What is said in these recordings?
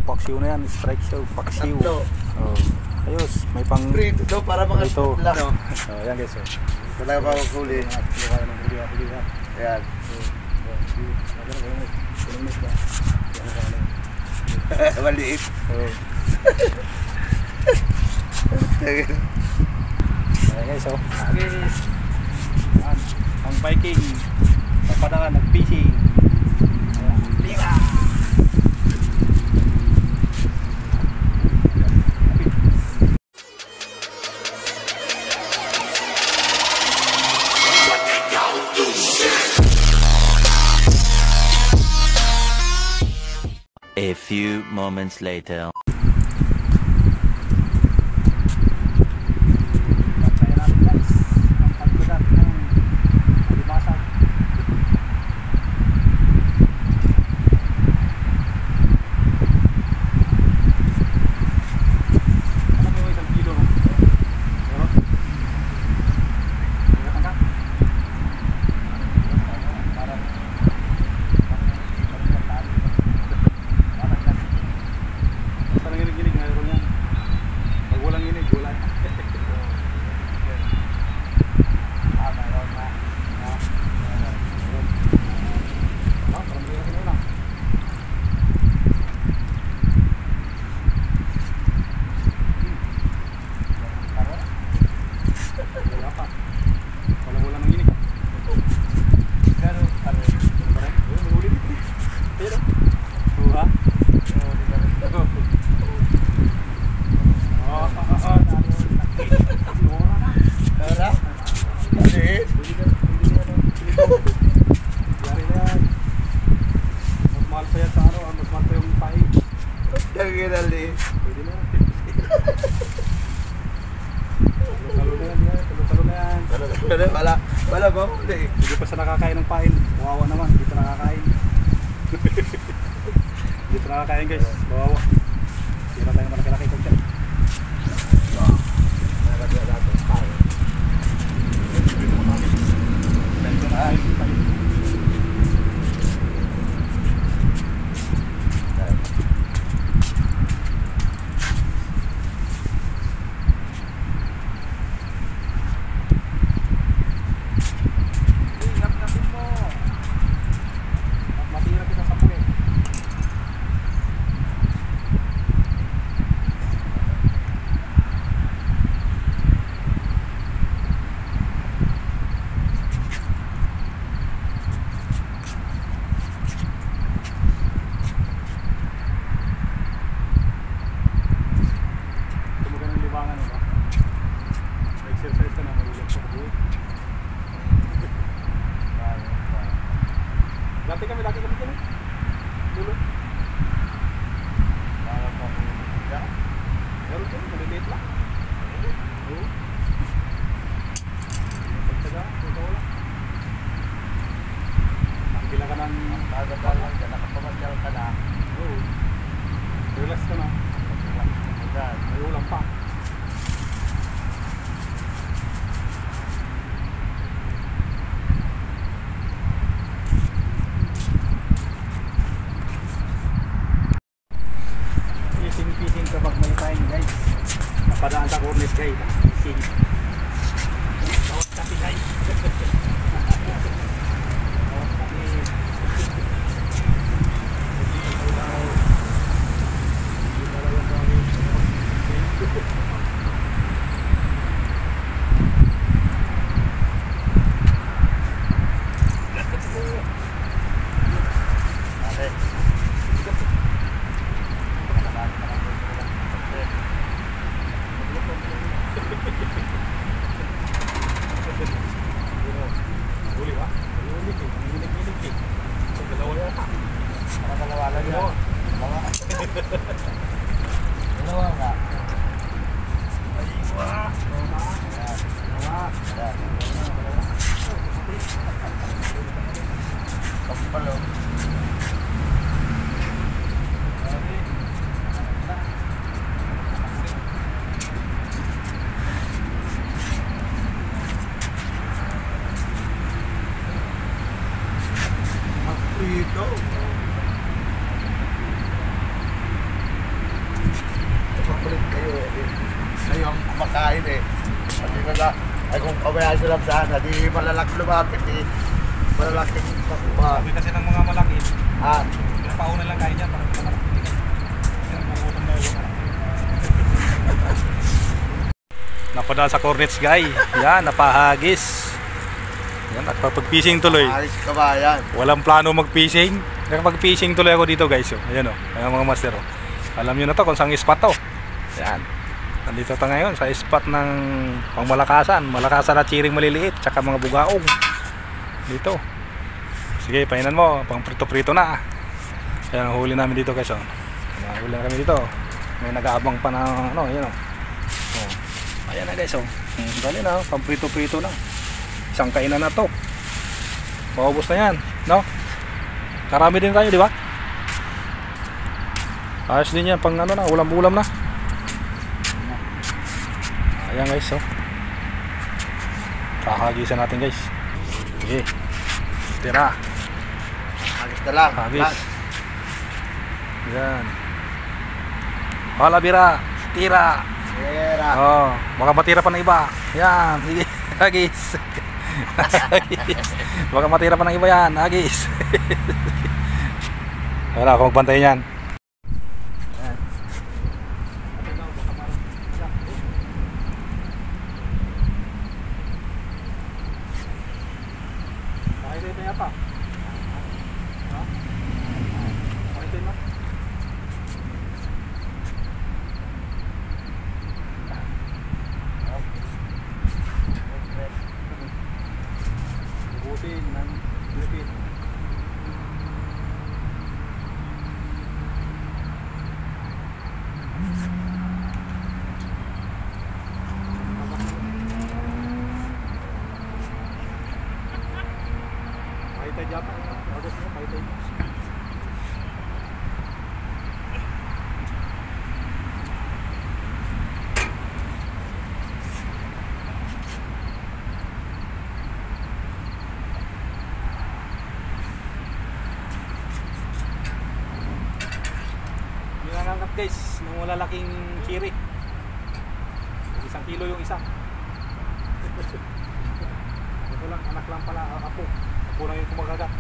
paksiw na yan, strike show, paksiw. Oh, ayos, may pang prito daw para mga prito. lang. Oh, yan guys. Oh. Wala pa huli. Ayan. Maliit. Oh. Ayan guys, oh. Ayan, ang biking, papadaan, nag-fishing. Ayan, liga! A few moments later. Wala ba huli? Hindi pa sa nakakain ng pain. Kawawa naman, hindi pa nakakain. Hindi pa nakakain guys, kawawa. Hindi na tayo malaki-laki kong dyan. Dati kami dyan eh. Dulo. Meron dyan, maliliit lang. Oo. Pagtaga, totoo lang. Nakikila ka ng tagagal lang dyan, nakapamasyal ka na. Oo. Relax ka na. May ulang pa. Fishing kapag may time guys, napadaan sa cornet guys, fishing bawat kasi guys bawat kasi kumain eh. Kasi ay kung kabayaan sila sana, di malalaki lumapit eh. Malalaking pakuha. Sabi kasi ng mga malaki, Ah, pinapauna lang kayo dyan para hindi ka malaki. Kasi nagugutom na yun. Napadaan sa cornets guy. Yan, napahagis. Yan, at pag-fishing tuloy. alis kabayan. Walang plano mag-fishing. Nakapag-fishing tuloy ako dito guys. Oh. Ayan o, ayan mga master. Oh. Alam nyo na to kung saan spot to. Yan. Nandito tayo ngayon sa spot ng pangmalakasan. Malakasan at chiring maliliit. Tsaka mga bugaong. Dito. Sige, painan mo. Pang prito-prito na. Ayan ang huli namin dito guys. Oh. Huli na kami dito. May nag-aabang pa na ano. Ayan o. Oh. Ayan na guys. Oh. Dali na. Pang prito-prito na. Isang kainan na to. Maubos na yan. No? Karami din tayo, di ba? Ayos din yan, pang ano na, ulam-ulam na. Ayan guys, oh. Kahagisan natin guys. Sige. Tira. Hagis na lang. Hagis. Yan. Palabira. Tira. Tira. Oh, baka matira pa ng iba. Yan, sige. Hagis. Hagis. Baka matira pa ng iba yan. Hagis. Wala, kung magbantay yan. Nangangat guys ng malalaking kiri. 1 kilo yung isa. Ito lang, anak lang pala, apo. Apo lang yung kumagagat.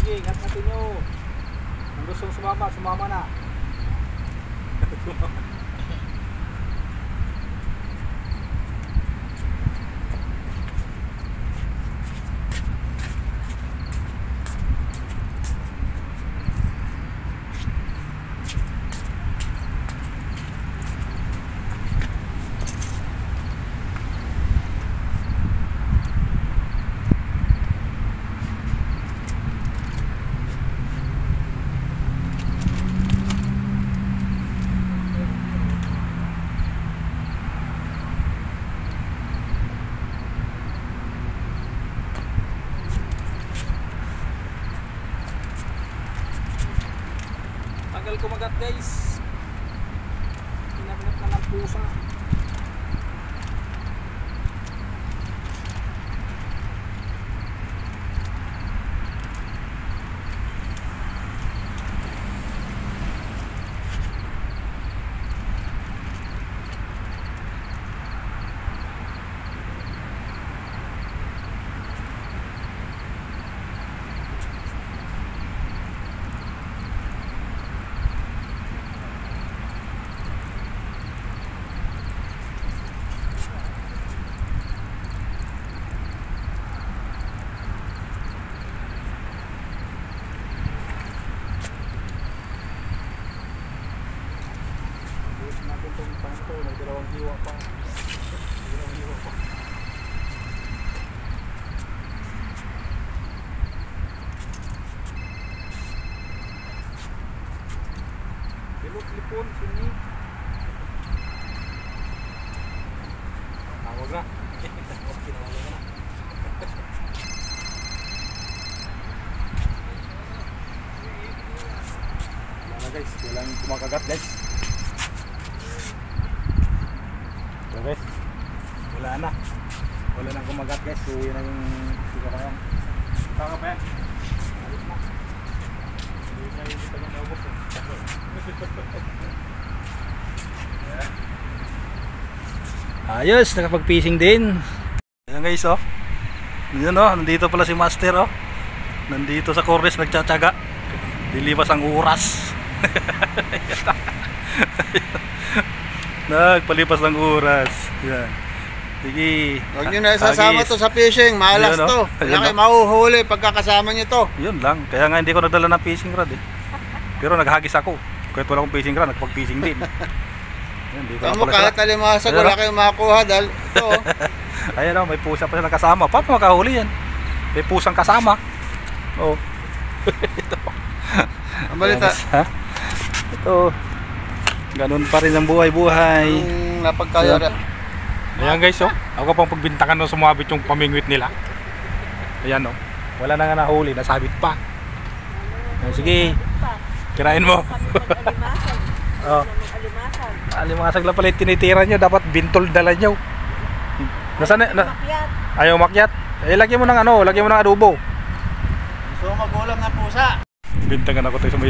Sige, ingat natin nyo. Ang gustong sumama, sumama na. tagal kumagat guys. Pinabanat na ng pusa. Dalawang hiwa pa. Lipon sini. Tawag na. Wala guys, walang kumakagat guys. Guys, wala na kumagat guys, uwi na yung siga pa yan. Saka pa yan alis na, hindi na yung kita naubos ayos, nakapag-fishing din. Ayan guys, oh yun, oh, nandito pala si Master, oh nandito sa Cordes nagtsatsaga, dilipas ang oras. Nagpalipas ng oras. Yan. Sige. Huwag nyo na isasama to sa fishing. Malas Yun, to. Wala kayo mahuhuli pagkakasama nyo to. Yun lang. Kaya nga hindi ko nagdala ng fishing rod eh. Pero naghagis ako. Kahit wala akong fishing rod, nagpag-fishing din. Yan, di ko Tama mo, kahit alimasag, wala kayong makakuha dahil ito. Ayan o, may pusa pa siya nakasama. Paano makahuli yan? May pusang kasama. Oo. Ito. Ang balita. Ha? Ito. Ganun pa rin ang buhay-buhay. Yung napagkaya rin. Ayan guys, oh. Ako pang pagbintakan nung sumabit yung pamingwit nila. Ayan, oh. Wala na nga nahuli, nasabit pa. Ayan, sige. Kirain mo. Oh. Alimasag lang pala yung tinitira nyo. Dapat bintol dala nyo. Nasaan na? Ayaw makyat. Eh, lagyan mo ng ano, lagyan mo ng adobo. So magulang na pusa. Bintangan ako tayo sa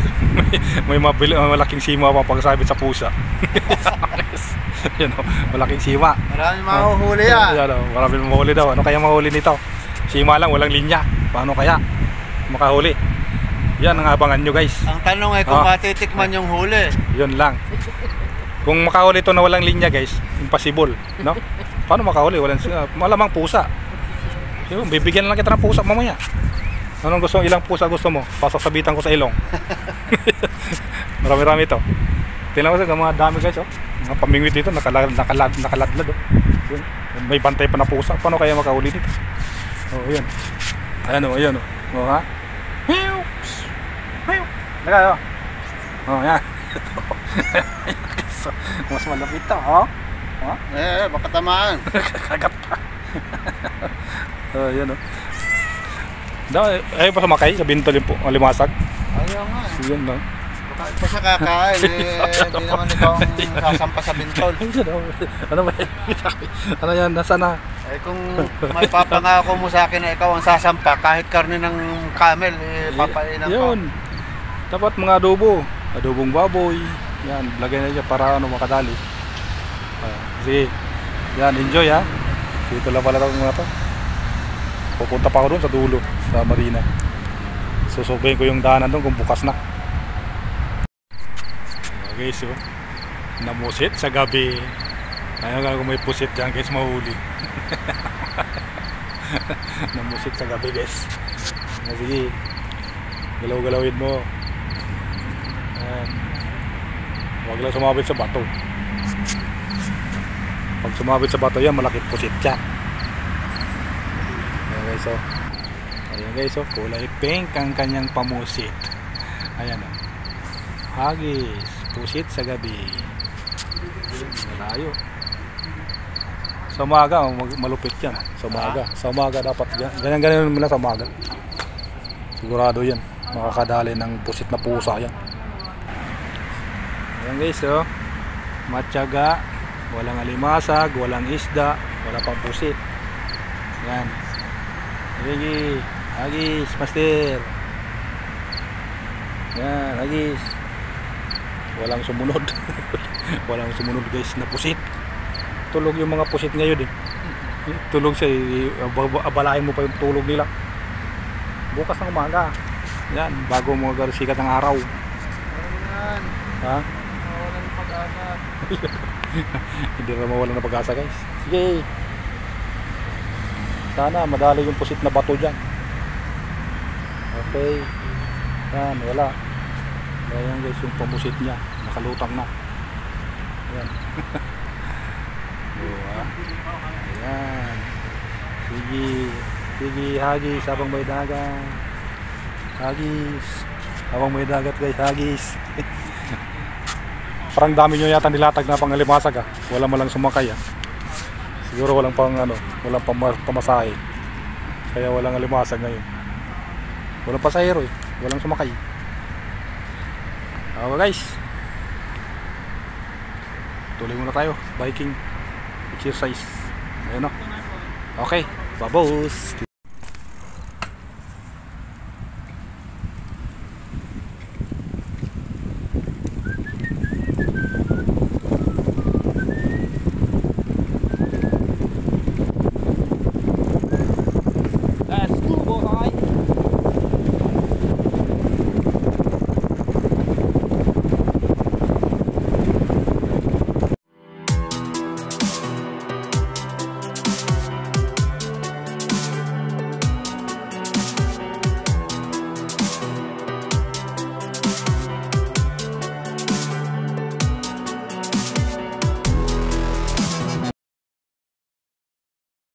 may malaking sima pa pagsabit sa pusa. Yan o, malaking sima. Maraming mahuhuli yan. Yan o, maraming mahuli daw. Ano kaya mahuli nito? Sima lang, walang linya. Paano kaya makahuli? Yan ang abangan nyo guys. Ang tanong ay kung matitikman yung huli. Yun lang. Kung makahuli ito na walang linya guys, impossible, no? Paano makahuli? Malamang pusa. Yung bibigyan lang kita ng pusa mamaya. Anong gusto? Ilang pusa gusto mo? Pasasabitan ko sa ilong. Marami-rami ito. Tingnan mo sa mga dami guys, oh. Mga pamingwit dito, nakaladlad, oh. Yun. May bantay pa na pusa. Paano kaya makahuli dito? Oh, yun. Ayan, oh, ayan, oh. Oh, ha? Meow. Meow. Naka, oh. Oh, yan. Mas malapit to, oh. Oh? Baka tamaan. Kagat pa. Oh, yan, oh. Ayaw pa sumakay sa bintol yung alimasag. Ayaw nga. Yan, no? Baka pa siya kakain. Hindi naman ikaw ang sasampa sa bintol. Ano ba yan? Ano yan? Nasaan na? Eh kung may papangako mo sa akin na ikaw ang sasampa, kahit karne ng camel, papainan ko. Yun. Dapat mga adobo. Adobong baboy. Yan, lagay na dyan para ano makadali. Sige. Yan, enjoy ha. Dito lang pala mga to. Pupunta pa ako doon sa dulo, sa marina. Susubayin ko yung daanan doon kung bukas na. Okay, so namusit sa gabi. Ayaw nga kung may pusit dyan guys, mahuli. Namusit sa gabi guys. Sige, galaw-galawin mo. Huwag lang sumabit sa bato. Pag sumabit sa bato yan, malaki pusit yan. So, ayan guys, oh, kulay pink ang kanyang pamusit. Ayan oh. Hagis, pusit sa gabi. Malayo. Sa umaga, malupit yan. Sa umaga. Sa umaga dapat ganyan mo lang sa umaga. Sigurado yan. Makakadali ng pusit na pusa yan. Ayan guys, oh. Matyaga, walang alimasag, walang isda, wala pang pusit. Yan. Sige, Agis, master. Yan, Agis. Walang sumunod. Walang sumunod guys na pusit. Tulog yung mga pusit ngayon eh. Tulog siya, abalahin mo pa yung tulog nila. Bukas ng umaga. Yan, bago mga sikat ng araw. Ayan. Ha? Wala ng pag-asa. Hindi na mawala ng pag-asa guys. Sige. Sana madali yung pusit na bato dyan. Okay. Yan, wala. Ayan guys yung pamusit niya. Nakalutang na. Ayan. Diba? Ayan. Sige. Sige, hagis habang may dagat. Hagis. Habang may dagat guys, hagis. Parang dami nyo yata nilatag na pangalimasag ah. Wala malang sumakay ah. Siguro walang pang ano, walang pamasahe. Kaya walang alimasag ngayon. Walang pasahero eh. Walang sumakay. Okay guys. Tuloy muna tayo. Biking exercise. Ayun o. Okay. Babos.